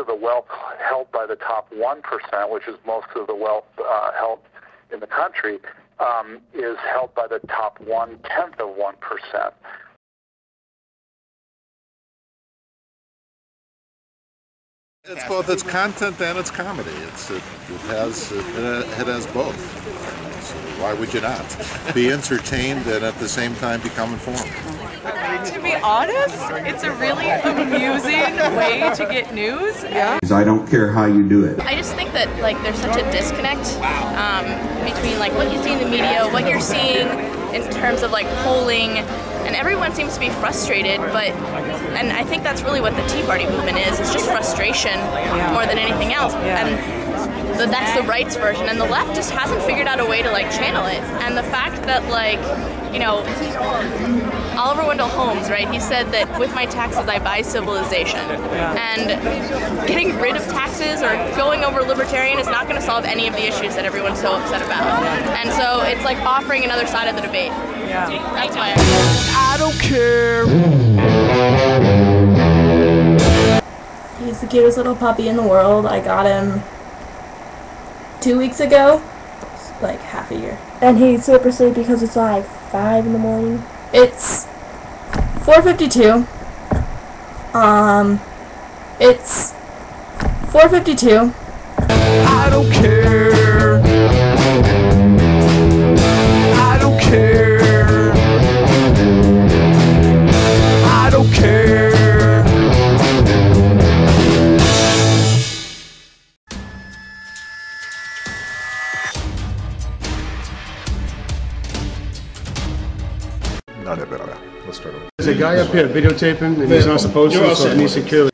of the wealth held by the top 1%, which is most of the wealth held in the country, is held by the top 1/10 of 1%. It's both its content and its comedy. It has both. So why would you not be entertained and at the same time become informed? To be honest, it's a really amusing way to get news. Yeah. I don't care how you do it. I just think that there's such a disconnect between what you see in the media, what you're seeing in terms of polling, and everyone seems to be frustrated. And I think that's really what the Tea Party movement is. It's just frustration more than anything else. And that's the right's version, and the left just hasn't figured out a way to channel it. And the fact that Oliver Wendell Holmes, right? He said that with my taxes I buy civilization. And getting rid of taxes or going over libertarian is not going to solve any of the issues that everyone's so upset about. And so it's offering another side of the debate. Yeah. That's why I don't care. He's the cutest little puppy in the world. I got him 2 weeks ago. It's half a year. And he's super sleepy because it's 5 in the morning. It's 4:52. It's 4:52. I don't care. I don't care. I don't care. Let's start over. There's a guy up here videotaping, and he's not supposed to, so it needs security.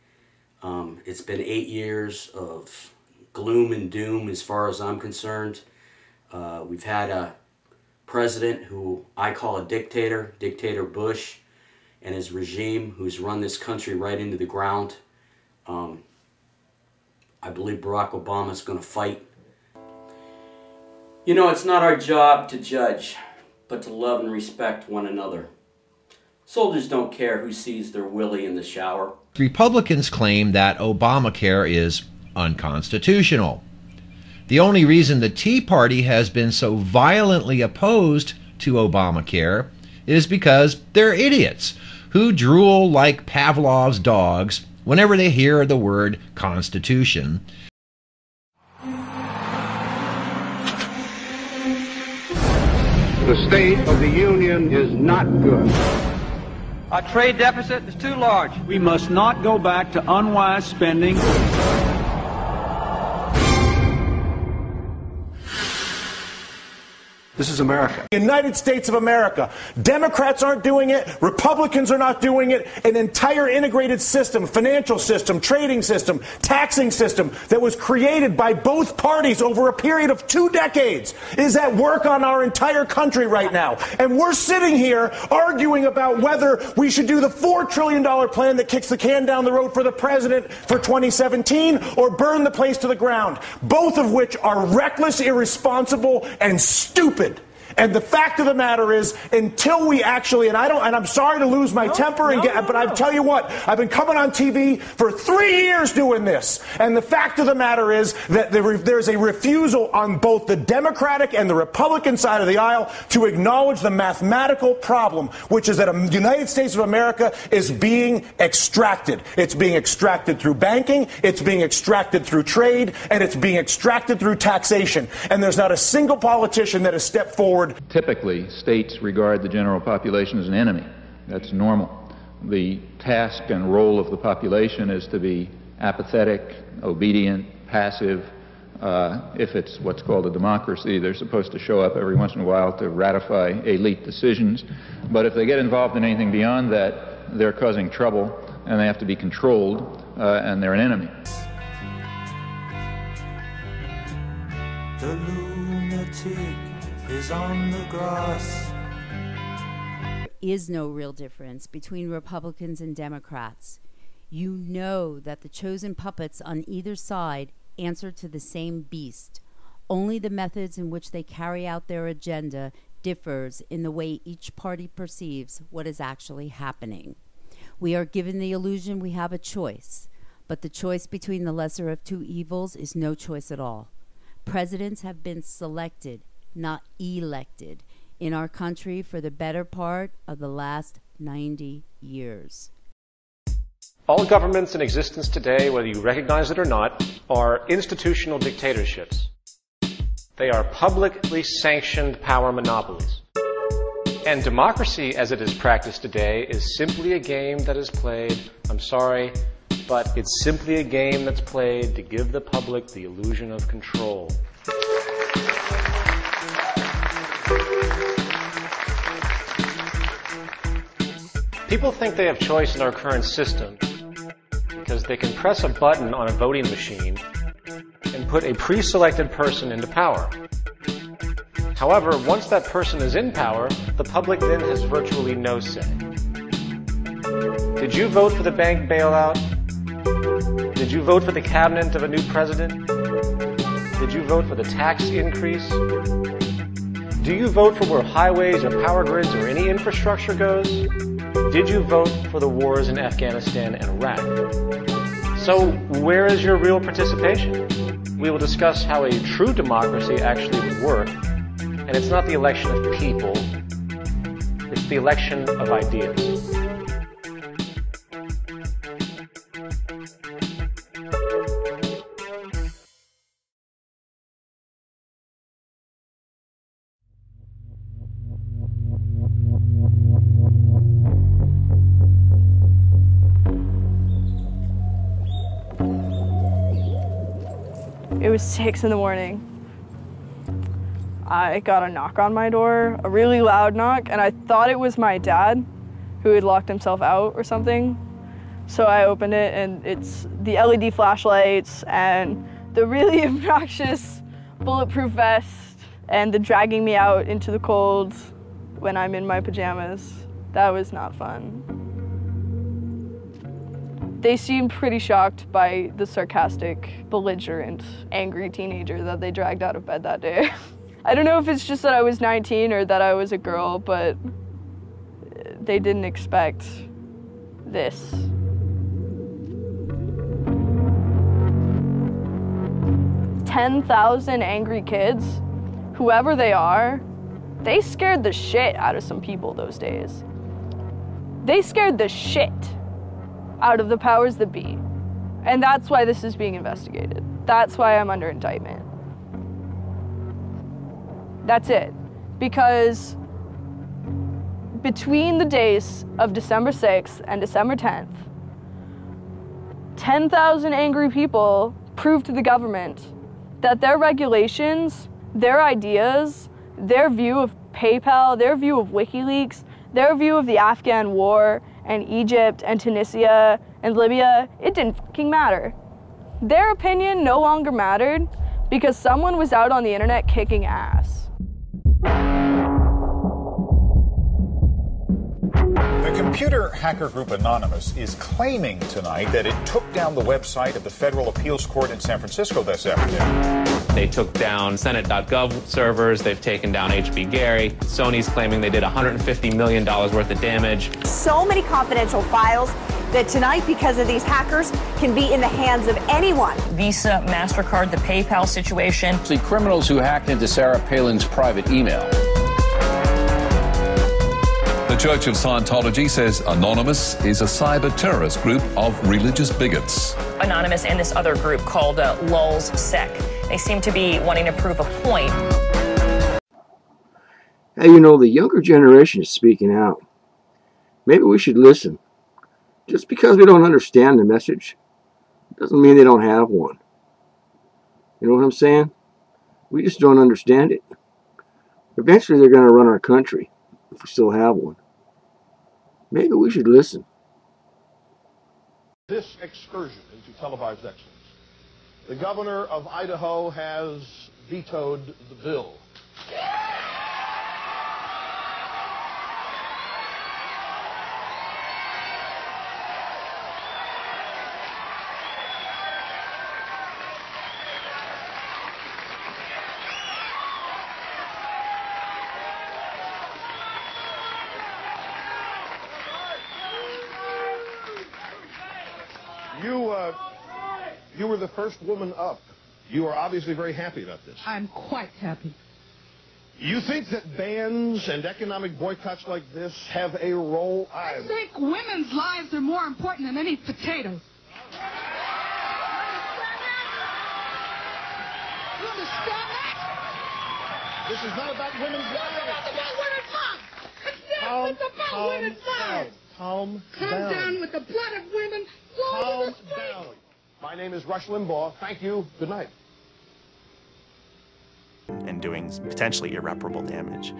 It's been 8 years of gloom and doom as far as I'm concerned. We've had a president who I call a dictator, Dictator Bush, and his regime who's run this country right into the ground. I believe Barack Obama's going to fight. You know, it's not our job to judge, but to love and respect one another. Soldiers don't care who sees their willy in the shower. Republicans claim that Obamacare is unconstitutional. The only reason the Tea Party has been so violently opposed to Obamacare is because they're idiots who drool like Pavlov's dogs whenever they hear the word Constitution. The state of the union is not good. Our trade deficit is too large. We must not go back to unwise spending. This is America. United States of America. Democrats aren't doing it. Republicans are not doing it. An entire integrated system, financial system, trading system, taxing system that was created by both parties over a period of 2 decades is at work on our entire country right now. And we're sitting here arguing about whether we should do the $4 trillion plan that kicks the can down the road for the president for 2017 or burn the place to the ground. Both of which are reckless, irresponsible, and stupid. And the fact of the matter is, until we actually, and I'm sorry to lose my temper, but I tell you what, I've been coming on TV for 3 years doing this. And the fact of the matter is that there's a refusal on both the Democratic and the Republican side of the aisle to acknowledge the mathematical problem, which is that the United States of America is being extracted. It's being extracted through banking, it's being extracted through trade, and it's being extracted through taxation. And there's not a single politician that has stepped forward. Typically, states regard the general population as an enemy. That's normal. The task and role of the population is to be apathetic, obedient, passive. If it's what's called a democracy, they're supposed to show up every once in a while to ratify elite decisions. But if they get involved in anything beyond that, they're causing trouble, and they have to be controlled, and they're an enemy. The lunatic is on the grass. There is no real difference between Republicans and Democrats. You know that the chosen puppets on either side answer to the same beast. Only the methods in which they carry out their agenda differs in the way each party perceives what is actually happening. We are given the illusion we have a choice, But the choice between the lesser of two evils is no choice at all. Presidents have been selected, not elected, in our country for the better part of the last 90 years. All governments in existence today, whether you recognize it or not, are institutional dictatorships. They are publicly sanctioned power monopolies. And democracy, as it is practiced today, is simply a game that is played, I'm sorry, but it's simply a game that's played to give the public the illusion of control. People think they have choice in our current system because they can press a button on a voting machine and put a pre-selected person into power. However, once that person is in power, the public then has virtually no say. Did you vote for the bank bailout? Did you vote for the cabinet of a new president? Did you vote for the tax increase? Do you vote for where highways or power grids or any infrastructure goes? Did you vote for the wars in Afghanistan and Iraq? So where is your real participation? We will discuss how a true democracy actually would work, and it's not the election of people, it's the election of ideas. It was 6 in the morning. I got a knock on my door, a really loud knock, and I thought it was my dad who had locked himself out or something. So I opened it, and it's the LED flashlights and the really obnoxious bulletproof vest and the dragging me out into the cold when I'm in my pajamas. That was not fun. They seemed pretty shocked by the sarcastic, belligerent, angry teenager that they dragged out of bed that day. I don't know if it's just that I was 19 or that I was a girl, but they didn't expect this. "10,000 angry kids, whoever they are, they scared the shit out of some people those days. They scared the shit out of the powers that be. And that's why this is being investigated. That's why I'm under indictment. That's it. Because between the days of December 6th and December 10th, 10,000 angry people proved to the government that their regulations, their ideas, their view of PayPal, their view of WikiLeaks, their view of the Afghan war and Egypt and Tunisia and Libya, it didn't fucking matter. Their opinion no longer mattered because someone was out on the internet kicking ass. The computer hacker group Anonymous is claiming tonight that it took down the website of the Federal Appeals Court in San Francisco this afternoon. They took down Senate.gov servers, they've taken down HB Gary. Sony's claiming they did $150 million worth of damage. So many confidential files that tonight, because of these hackers, can be in the hands of anyone. Visa, MasterCard, the PayPal situation. The criminals who hacked into Sarah Palin's private email. The Church of Scientology says Anonymous is a cyber terrorist group of religious bigots. Anonymous and this other group called Lulz Sec. They seem to be wanting to prove a point. Hey, you know, the younger generation is speaking out. Maybe we should listen. Just because we don't understand the message doesn't mean they don't have one. You know what I'm saying? We just don't understand it. Eventually they're going to run our country if we still have one. Maybe we should listen. This excursion into televised excellence. The governor of Idaho has vetoed the bill. You were the first woman up. You are obviously very happy about this. I'm quite happy. You think that bans and economic boycotts like this have a role? I think women's lives are more important than any potatoes. You understand that? This is not about women's lives. It's about women's lives. It's about women's lives. Calm Calm down with the blood of women. Calm down. My name is Rush Limbaugh. Thank you. Good night. And doing potentially irreparable damage.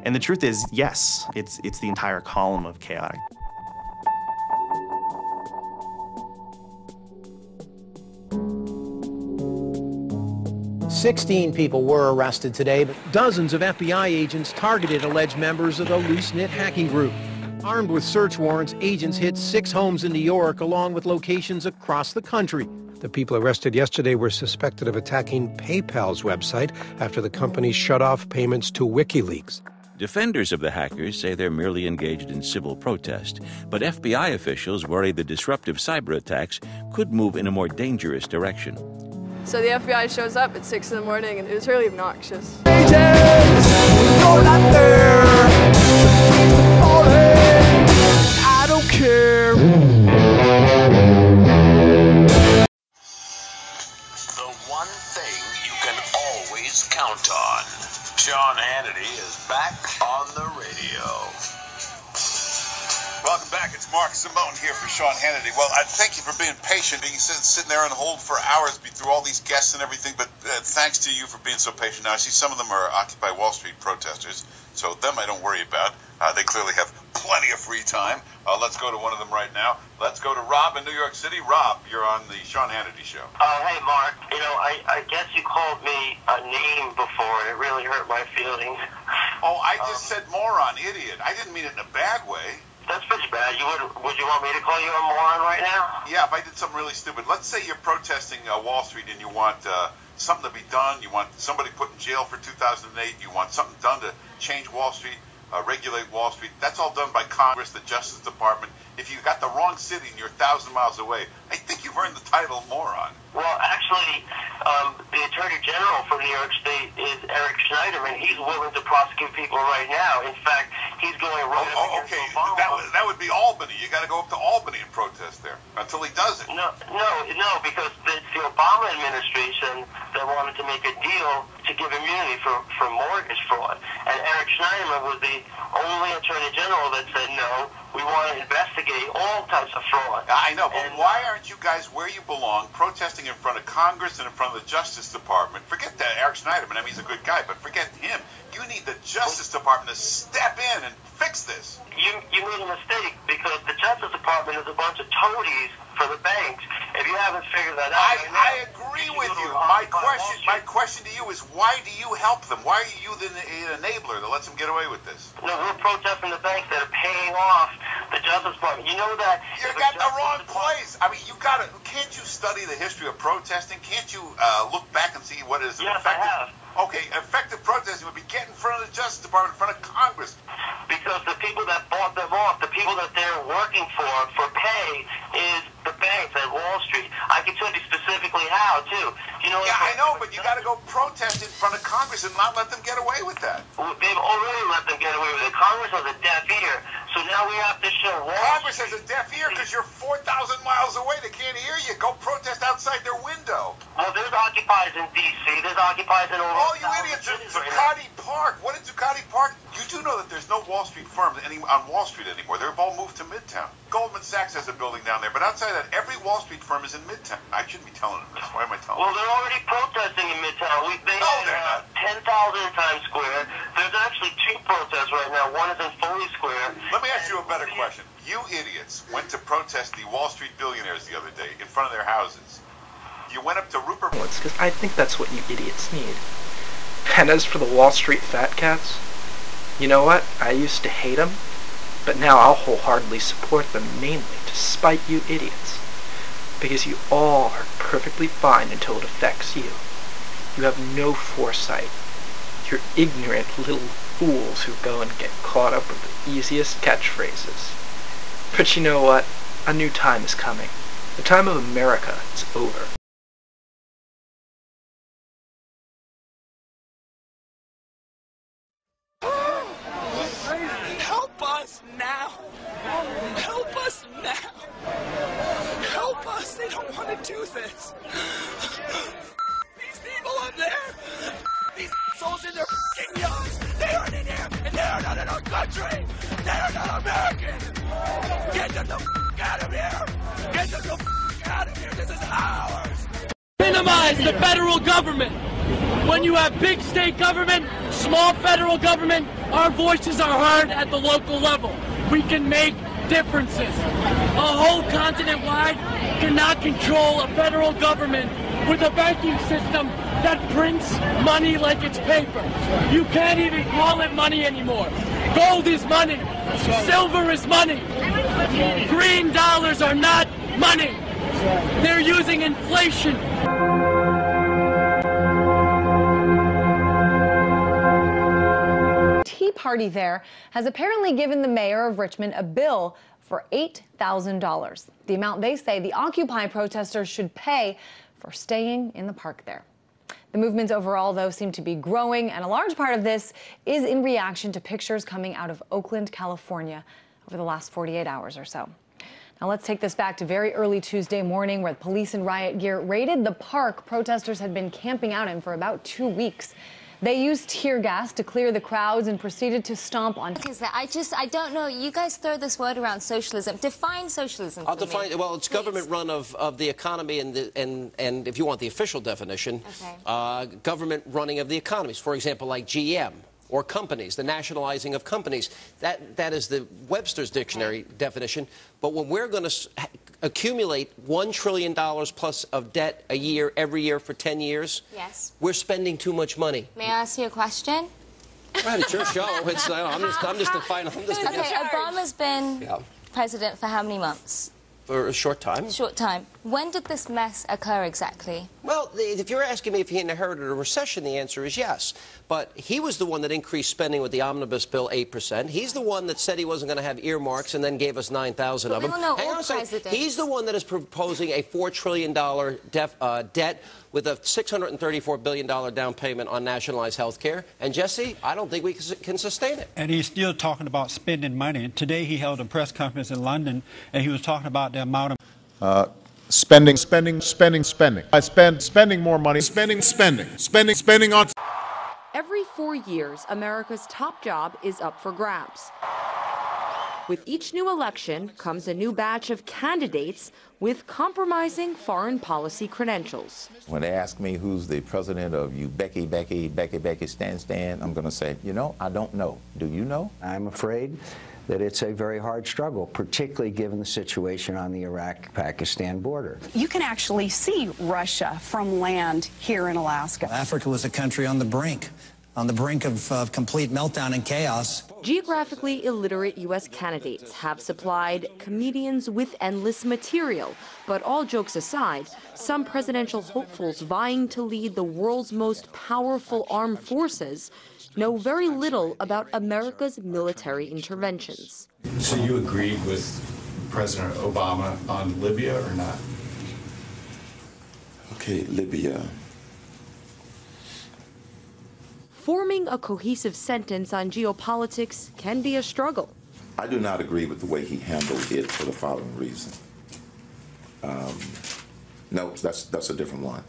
And the truth is, yes, it's the entire column of chaotic. "16 people were arrested today, but dozens of FBI agents targeted alleged members of the loose-knit hacking group. Armed with search warrants, agents hit 6 homes in New York, along with locations across the country. The people arrested yesterday were suspected of attacking PayPal's website after the company shut off payments to WikiLeaks. Defenders of the hackers say they're merely engaged in civil protest, but FBI officials worry the disruptive cyber attacks could move in a more dangerous direction. So the FBI shows up at 6 in the morning, and it was really obnoxious. I don't care. The one thing you can always count on. Sean Hannity is back on the radio. Welcome back. It's Mark Simone here for Sean Hannity. Well, I thank you for being patient. You sitting there on hold for hours through all these guests and everything, but thanks to you for being so patient. Now, I see some of them are Occupy Wall Street protesters, so them I don't worry about. They clearly have plenty of free time. Let's go to one of them right now. Let's go to Rob in New York City. Rob, you're on the Sean Hannity Show. Hey, Mark. You know, I guess you called me a name before, and it really hurt my feelings. Oh, I just said moron, idiot. I didn't mean it in a bad way. That's pretty bad. Would you want me to call you a moron right now? Yeah, if I did something really stupid. Let's say you're protesting Wall Street and you want something to be done. You want somebody put in jail for 2008. You want something done to change Wall Street, regulate Wall Street. That's all done by Congress, the Justice Department. If you got the wrong city and you're 1,000 miles away, I think you've earned the title moron. Well, actually, the Attorney General for New York State is Eric Schneiderman. He's willing to prosecute people right now. In fact, he's going right up against Obama. That would be Albany. You got to go up to Albany and protest there until he does it. No, because it's the Obama administration that wanted to make a deal to give immunity for mortgage fraud. And Eric Schneiderman was the only Attorney General that said, no, we want to investigate all types of fraud. I know, but why aren't you guys where you belong, protesting in front of Congress and in front of the Justice Department? Forget that Eric Schneiderman. I mean, he's a good guy, but forget him. You need the Justice Department to step in and fix this. You made a mistake, because the Justice Department is a bunch of toadies for the banks. If you haven't figured that out, I agree with you. My question to you is, why do you help them? Why are you the enabler that lets them get away with this? No, we're protesting the banks that are paying off the Justice Department. You know that you got the wrong place. I mean, can't you study the history of protesting? Can't you look back and see what is effective? I have. Okay, effective protesting would be get in front of the Justice Department, in front of Congress. Because the people that bought them off, the people that they're working for pay, is the banks at Wall Street. I can tell you specifically how, too. You know, yeah, I know, but you got to go protest in front of Congress and not let them get away with that. Well, they've already let them get away with it. Congress has a deaf ear, so now we have to show Wall Congress has a deaf ear because you're 4,000 miles away. They can't hear you. Go protest outside their window. Well, there's occupiers in D.C. There's occupiers in all you idiots in Zuccotti Park. What is Zuccotti Park? You do know that there's no Wall Street firms on Wall Street anymore. They've all moved to Midtown. Goldman Sachs has a building down there, but outside of that, every Wall Street firm is in Midtown. I shouldn't be telling them this. Why am I telling them? Well, they're already protesting in Midtown. They're not. 10,000 in Times Square. There's actually 2 protests right now. One is in Foley Square. Let me ask you a better question. You idiots went to protest the Wall Street billionaires the other day in front of their houses. You went up to Rupert... Because I think that's what you idiots need. And as for the Wall Street fat cats, you know what? I used to hate them, but now I'll wholeheartedly support them, mainly to spite you idiots. Because you all are perfectly fine until it affects you. You have no foresight. You're ignorant little fools who go and get caught up with the easiest catchphrases. But you know what? A new time is coming. The time of America is over. us now. Help us now. Help us. They don't want to do this. These people up there. These souls in their f***ing yards. They aren't in here, and they are not in our country. They are not American. Get them the f*** out of here. Get them the f*** out of here. This is ours. Minimize the federal government. When you have big state government, small federal government, our voices are heard at the local level. We can make differences. A whole continent-wide cannot control a federal government with a banking system that prints money like it's paper. You can't even call it money anymore. Gold is money. Silver is money. Green dollars are not money. They're using inflation. Tea Party there has apparently given the mayor of Richmond a bill for $8,000, the amount they say the Occupy protesters should pay for staying in the park there. The movements overall, though, seem to be growing, and a large part of this is in reaction to pictures coming out of Oakland, California over the last 48 hours or so. Now let's take this back to very early Tuesday morning, where police in riot gear raided the park protesters had been camping out in for about 2 weeks. They used tear gas to clear the crowds and proceeded to stomp on. What is that? I don't know. You guys throw this word around, socialism. Define socialism. I'll define it. Well, it's government run of the economy, and if you want the official definition, okay. Government running of the economies. For example, like GM or companies, the nationalizing of companies. That is the Webster's dictionary definition. But when we're going to accumulate $1 trillion plus of debt a year, every year for 10 years, yes, we're spending too much money. May I ask you a question? Right, it's your show. It's, I'm just the final. Okay, Obama's been president for how many months? For a short time. Short time. When did this mess occur exactly? Well, if you're asking me if he inherited a recession, the answer is yes. But he was the one that increased spending with the omnibus bill 8%. He's the one that said he wasn't going to have earmarks and then gave us 9,000 of them. Hang on a second. He's the one that is proposing a $4 trillion debt with a $634 billion down payment on nationalized health care. And, Jesse, I don't think we can sustain it. And he's still talking about spending money. Today he held a press conference in London, and he was talking about the amount of... Spending. I spending more money. Spending on... Every 4 years, America's top job is up for grabs. With each new election comes a new batch of candidates with compromising foreign policy credentials. When they ask me who's the president of you, Becky, Stan, I'm going to say, you know, I don't know. Do you know? I'm afraid that it's a very hard struggle, particularly given the situation on the Iraq-Pakistan border. You can actually see Russia from land here in Alaska. Africa was a country on the brink of complete meltdown and chaos. Geographically illiterate U.S. candidates have supplied comedians with endless material. But all jokes aside, some presidential hopefuls vying to lead the world's most powerful armed forces know very little about America's military interventions. So you agreed with President Obama on Libya or not? Okay, Libya. Forming a cohesive sentence on geopolitics can be a struggle. I do not agree with the way he handled it for the following reason. No, that's a different one.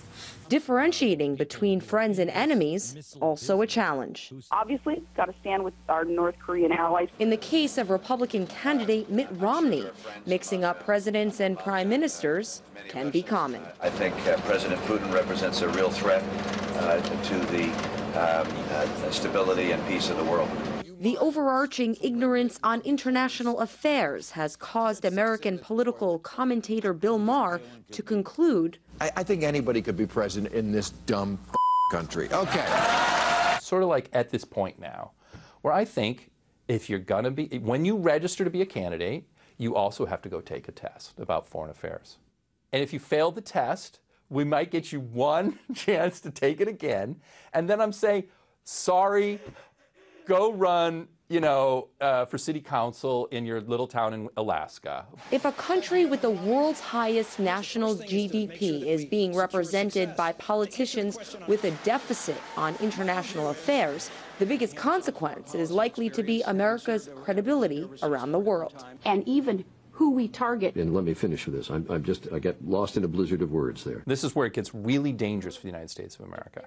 Differentiating between friends and enemies, also a challenge. Obviously, got to stand with our North Korean allies. In the case of Republican candidate Mitt Romney, mixing up presidents and prime ministers can be common. I think President Putin represents a real threat to the stability and peace of the world. The overarching ignorance on international affairs has caused American political commentator Bill Maher to conclude, I think anybody could be president in this dumb country. Okay. Sort of like at this point now, where I think if you're going to be, when you register to be a candidate, you also have to go take a test about foreign affairs. And if you fail the test, we might get you one chance to take it again. And then I'm saying, sorry, go run for city council in your little town in Alaska. If a country with the world's highest national GDP is being represented by politicians with a deficit on international affairs, the biggest consequence is likely to be America's credibility around the world. And even who we target. And let me finish with this. I get lost in a blizzard of words there. This is where it gets really dangerous for the United States of America.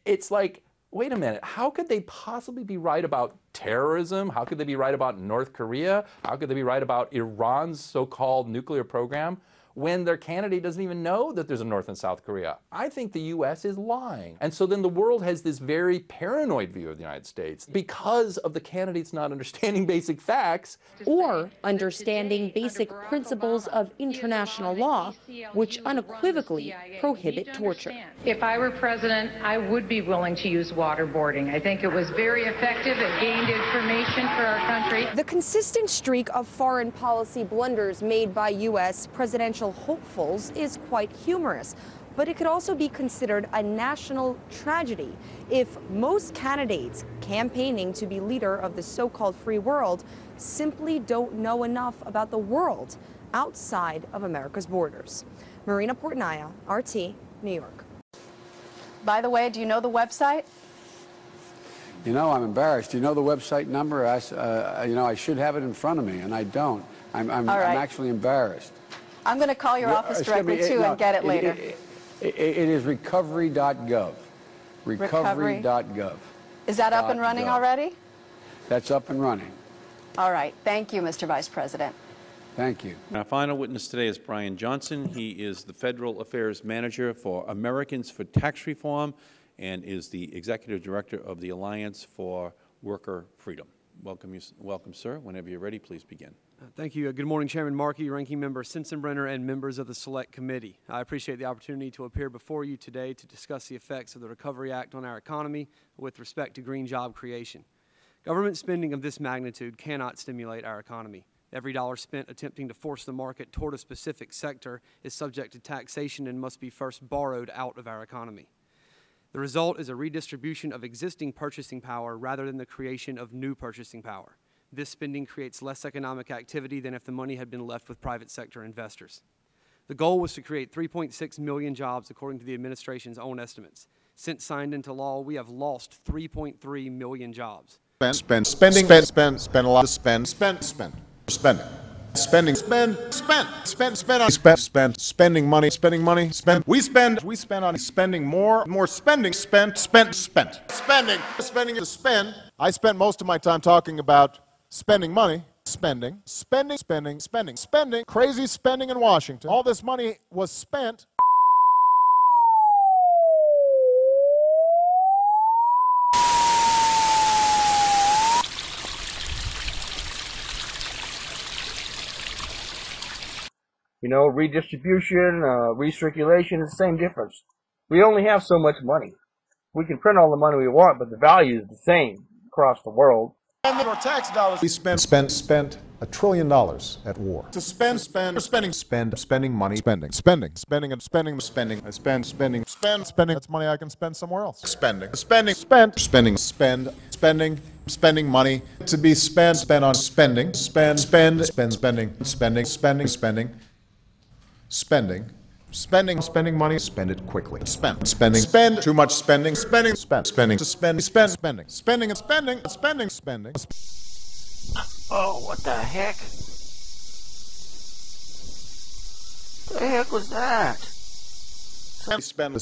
It's like, wait a minute, how could they possibly be right about terrorism? How could they be right about North Korea? How could they be right about Iran's so-called nuclear program when their candidate doesn't even know that there's a North and South Korea? I think the U.S. is lying. And so then the world has this very paranoid view of the United States because of the candidates not understanding basic facts. Or understanding basic principles of international law, which unequivocally prohibit torture. If I were president, I would be willing to use waterboarding. I think it was very effective. It gained information for our country. The consistent streak of foreign policy blunders made by U.S. presidential hopefuls is quite humorous, but it could also be considered a national tragedy if most candidates campaigning to be leader of the so-called free world simply don't know enough about the world outside of America's borders. Marina Portnaya, RT, New York. By the way, do you know the website? You know, I'm embarrassed. Do you know the website number? I should have it in front of me, and I don't. I'm actually embarrassed. I'm going to call your office directly, too, and get it later. It is recovery.gov. Recovery.gov. Is that up and running already? That's up and running. All right. Thank you, Mr. Vice President. Thank you. Our final witness today is Brian Johnson. He is the Federal Affairs Manager for Americans for Tax Reform and is the Executive Director of the Alliance for Worker Freedom. Welcome, sir. Whenever you're ready, please begin. Thank you. Good morning, Chairman Markey, Ranking Member Sensenbrenner, and members of the Select Committee. I appreciate the opportunity to appear before you today to discuss the effects of the Recovery Act on our economy with respect to green job creation. Government spending of this magnitude cannot stimulate our economy. Every dollar spent attempting to force the market toward a specific sector is subject to taxation and must be first borrowed out of our economy. The result is a redistribution of existing purchasing power rather than the creation of new purchasing power. This spending creates less economic activity than if the money had been left with private sector investors. The goal was to create 3.6 million jobs according to the administration's own estimates. Since signed into law, we have lost 3.3 million jobs. Spending, we spend on spending more spending, spending. I spent most of my time talking about spending money, spending, crazy spending in Washington. All this money was spent. You know, redistribution, recirculation is the same difference. We only have so much money. We can print all the money we want, but the value is the same across the world. And our tax dollars. We spent $1 trillion at war. To spending money, spending. That's money I can spend somewhere else. Spending money to be spent on spending. Spending money, spend it quickly. Spend too much spending, spending. Oh, what the heck? What the heck was that? Spending.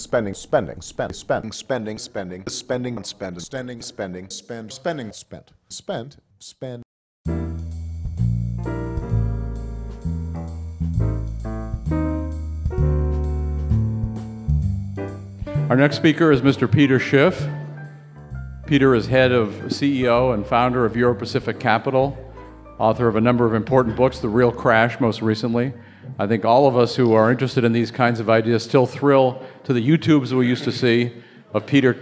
Our next speaker is Mr. Peter Schiff. Peter is head of CEO and founder of Euro-Pacific Capital, author of a number of important books, The Real Crash most recently. I think all of us who are interested in these kinds of ideas still thrill to the YouTubes we used to see of Peter,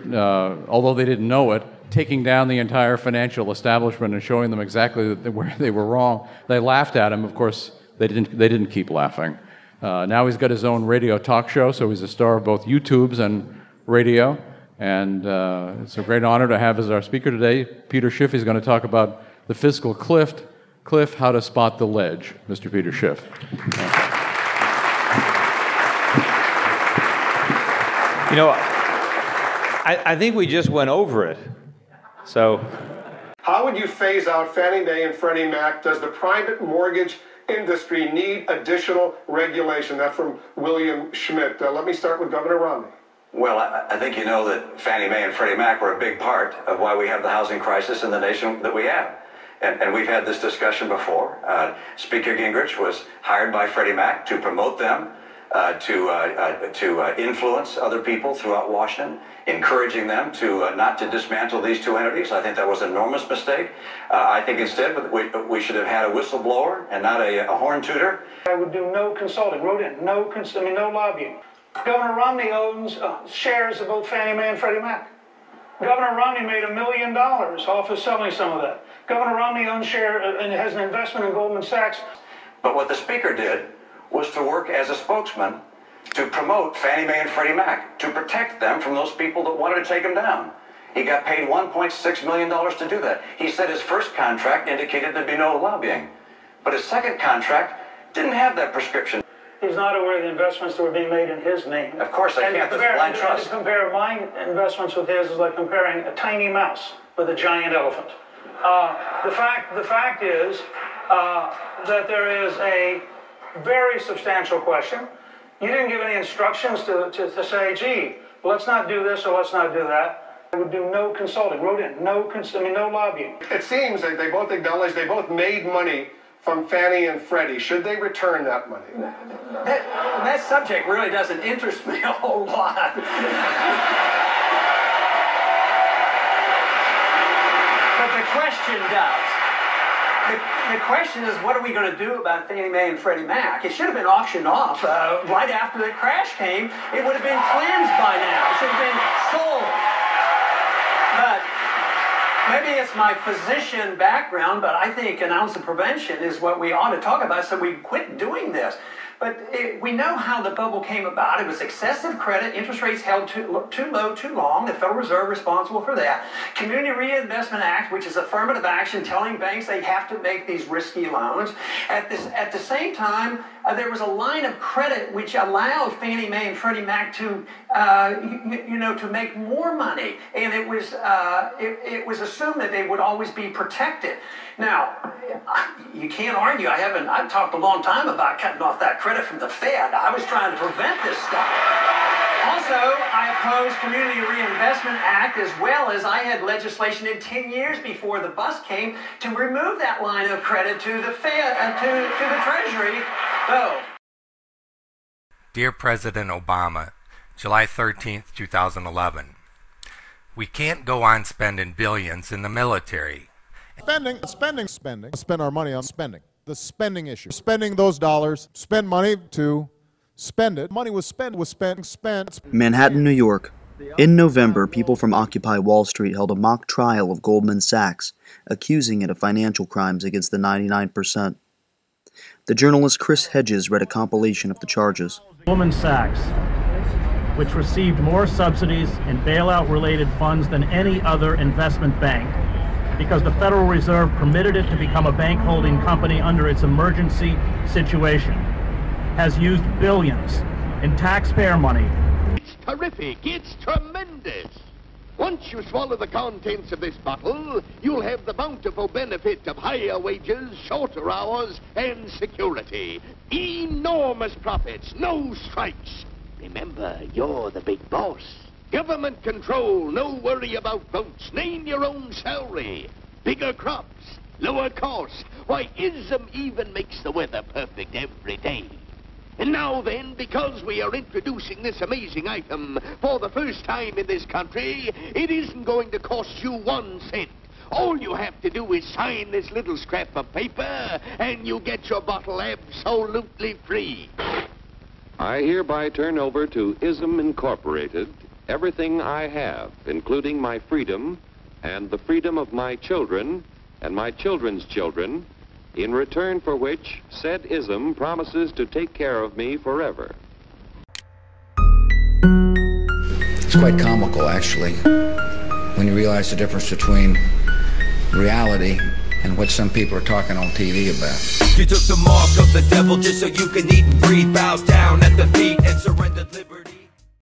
although they didn't know it, taking down the entire financial establishment and showing them exactly where they were wrong. They laughed at him. Of course, they didn't keep laughing. Now he's got his own radio talk show, so he's a star of both YouTubes and radio. And it's a great honor to have as our speaker today Peter Schiff. He's going to talk about the fiscal cliff, how to spot the ledge. Mr. Peter Schiff. You know, I think we just went over it. So, how would you phase out Fannie Mae and Freddie Mac? Does the private mortgage industry need additional regulation? That's from William Schmidt. Let me start with Governor Romney. Well, I think you know that Fannie Mae and Freddie Mac were a big part of why we have the housing crisis in the nation that we have. And we've had this discussion before. Speaker Gingrich was hired by Freddie Mac to promote them, to influence other people throughout Washington, encouraging them to not to dismantle these two entities. I think that was an enormous mistake. I think instead we should have had a whistleblower and not a horn tooter. I would do no consulting. Wrote in no lobbying. Governor Romney owns shares of both Fannie Mae and Freddie Mac. Governor Romney made $1 million off of selling some of that. Governor Romney owns share and has an investment in Goldman Sachs. But what the Speaker did was to work as a spokesman to promote Fannie Mae and Freddie Mac, to protect them from those people that wanted to take them down. He got paid $1.6 million to do that. He said his first contract indicated there'd be no lobbying, but his second contract didn't have that prescription. He's not aware of the investments that were being made in his name. Of course, I can't. There's blind trust. To compare my investments with his is like comparing a tiny mouse with a giant elephant. The fact is that there is a very substantial question. You didn't give any instructions to say, gee, let's not do this or let's not do that. I would do no consulting. Wrote in no lobbying. It seems that they both acknowledge they both made money from Fannie and Freddie. Should they return that money? That subject really doesn't interest me a whole lot. But the question does. The question is, what are we going to do about Fannie Mae and Freddie Mac? It should have been auctioned off right after the crash came. It would have been cleansed by now. It should have been sold. But maybe it's my physician background, but I think an ounce of prevention is what we ought to talk about so we quit doing this. But we know how the bubble came about. It was excessive credit, interest rates held too low, too long. The Federal Reserve responsible for that. Community Reinvestment Act, which is affirmative action telling banks they have to make these risky loans. At the same time, there was a line of credit which allowed Fannie Mae and Freddie Mac to, to make more money, and it was assumed that they would always be protected. Now, you can't argue. I've talked a long time about cutting off that credit from the Fed. I was trying to prevent this stuff. Also, I opposed Community Reinvestment Act, as well as I had legislation in 10 years before the bus came to remove that line of credit to the Fed, to the Treasury. So, Dear President Obama, July 13th, 2011. We can't go on spending billions in the military. Spend our money on spending. The spending issue. Spending those dollars, spend money to spend it. Money was spent. Manhattan, New York. In November, people from Occupy Wall Street held a mock trial of Goldman Sachs, accusing it of financial crimes against the 99%. The journalist Chris Hedges read a compilation of the charges. Goldman Sachs, which received more subsidies and bailout-related funds than any other investment bank, because the Federal Reserve permitted it to become a bank holding company under its emergency situation, has used billions in taxpayer money. It's terrific. It's tremendous. Once you swallow the contents of this bottle, you'll have the bountiful benefit of higher wages, shorter hours, and security. Enormous profits, no strikes. Remember, you're the big boss. Government control, no worry about votes, name your own salary. Bigger crops, lower costs. Why, ISM even makes the weather perfect every day. And now then, because we are introducing this amazing item for the first time in this country, it isn't going to cost you 1 cent. All you have to do is sign this little scrap of paper, and you get your bottle absolutely free. I hereby turn over to ISM Incorporated everything I have, including my freedom and the freedom of my children and my children's children, in return for which said ISM promises to take care of me forever. It's quite comical, actually, when you realize the difference between reality and what some people are talking on TV about. You took the mark of the devil just so you can eat and breathe, bow down at the feet and surrender liberty.